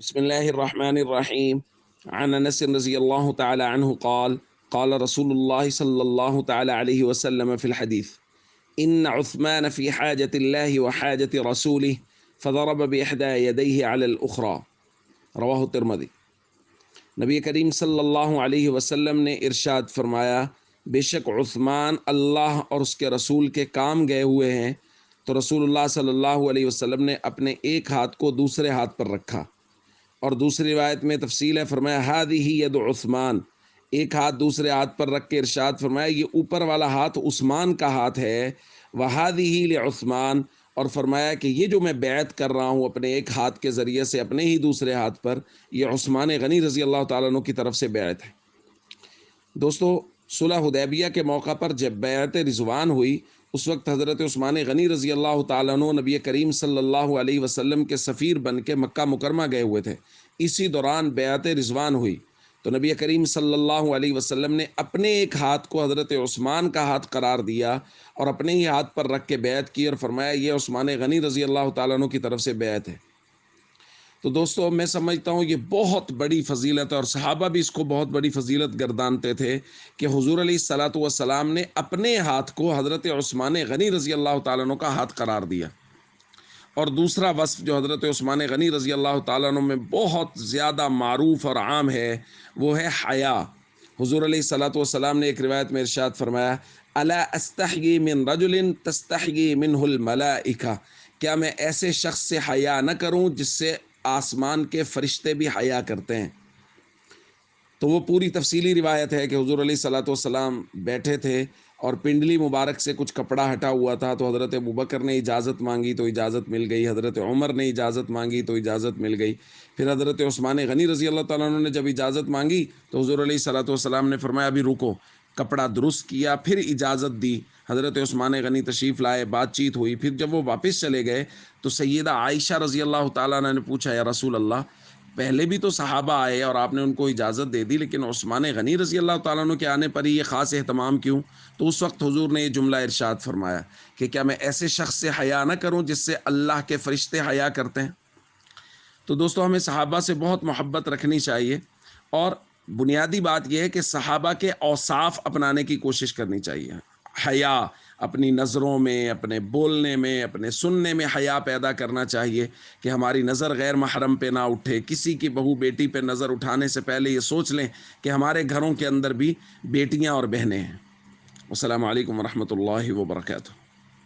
بسم الله الرحمن الرحيم. عن أنس رضي الله تعالى عنه قال قال رسول الله صلى الله تعالى عليه وسلم في الحديث: إن عثمان في حاجة الله وحاجة رسوله فضرب بإحدى يديه على الأخرى. رواہ الترمذی۔ نبی کریم صلی اللہ علیہ وسلم نے ارشاد فرمایا، بے شک عثمان اللہ اور اس کے رسول کے کام گئے ہوئے ہیں، تو رسول اللہ صلی اللہ علیہ وسلم نے اپنے ایک ہاتھ کو دوسرے ہاتھ پر رکھا، اور دوسری روایت میں تفصیل ہے، فرمایا ہذہ ید عثمان، ایک ہاتھ دوسرے ہاتھ پر رکھ کے ارشاد فرمایا یہ اوپر والا ہاتھ عثمان کا ہاتھ ہے، وہذہ لعثمان، اور فرمایا کہ یہ جو میں بیعت کر رہا ہوں اپنے ایک ہاتھ کے ذریعے سے اپنے ہی دوسرے ہاتھ پر، یہ عثمان غنی رضی اللہ تعالیٰ عنہ کی طرف سے بیعت ہے۔ دوستو، صلح حدیبیہ کے موقع پر جب بیعت رضوان ہوئی، اس وقت حضرت عثمان غنی رضی اللہ تعالیٰ عنہ نبی کریم صلی اللہ علیہ وسلم کے سفیر بن کے مکہ مکرمہ گئے ہوئے تھے۔ اسی دوران بیعت رضوان ہوئی تو نبی کریم صلی اللہ علیہ وسلم نے اپنے ایک ہاتھ کو حضرت عثمان کا ہاتھ قرار دیا اور اپنے ہی ہاتھ پر رکھ کے بیعت کی، اور فرمایا یہ عثمان غنی رضی اللہ تعالیٰ عنہ کی طرف سے بیعت ہے۔ تو دوستو، میں سمجھتا ہوں یہ بہت بڑی فضیلت ہے، اور صحابہ بھی اس کو بہت بڑی فضیلت گردانتے تھے کہ حضور علیہ الصلاۃ والسلام نے اپنے ہاتھ کو حضرت عثمان غنی رضی اللہ تعالیٰ عنہ کا ہاتھ قرار دیا۔ اور دوسرا وصف جو حضرت عثمان غنی رضی اللہ تعالیٰ عنہ میں بہت زیادہ معروف اور عام ہے، وہ ہے حیا۔ حضور علیہ الصلاۃ والسلام نے ایک روایت میں ارشاد فرمایا، الا استحیی من رجل تستحیی منہ الملائکہ، کیا میں ایسے شخص سے حیا نہ کروں جس سے آسمان کے فرشتے بھی حیا کرتے ہیں۔ تو وہ پوری تفصیلی روایت ہے کہ حضور علیہ الصلاۃ والسلام بیٹھے تھے اور پنڈلی مبارک سے کچھ کپڑا ہٹا ہوا تھا، تو حضرت ابوبکر نے اجازت مانگی تو اجازت مل گئی، حضرت عمر نے اجازت مانگی تو اجازت مل گئی، پھر حضرت عثمان غنی رضی اللہ تعالیٰ عنہ نے جب اجازت مانگی تو حضور علیہ الصلاۃ والسلام نے فرمایا ابھی رکو، کپڑا درست کیا، پھر اجازت دی، حضرت عثمان غنی تشریف لائے، بات چیت ہوئی، پھر جب وہ واپس چلے گئے تو سیدہ عائشہ رضی اللہ تعالیٰ عنہ نے پوچھا، یا رسول اللہ، پہلے بھی تو صحابہ آئے اور آپ نے ان کو اجازت دے دی، لیکن عثمان غنی رضی اللہ تعالیٰ عنہ کے آنے پر ہی یہ خاص اہتمام کیوں؟ تو اس وقت حضور نے یہ جملہ ارشاد فرمایا کہ کیا میں ایسے شخص سے حیا نہ کروں جس سے اللہ کے فرشتے حیا کرتے ہیں۔ تو دوستو، ہمیں صحابہ سے بہت محبت رکھنی چاہیے، اور بنیادی بات یہ ہے کہ صحابہ کے اوصاف اپنانے کی کوشش کرنی چاہیے۔ حیا، اپنی نظروں میں، اپنے بولنے میں، اپنے سننے میں حیا پیدا کرنا چاہیے کہ ہماری نظر غیر محرم پہ نہ اٹھے۔ کسی کی بہو بیٹی پہ نظر اٹھانے سے پہلے یہ سوچ لیں کہ ہمارے گھروں کے اندر بھی بیٹیاں اور بہنیں ہیں۔ السلام علیکم ورحمۃ اللہ وبرکاتہ۔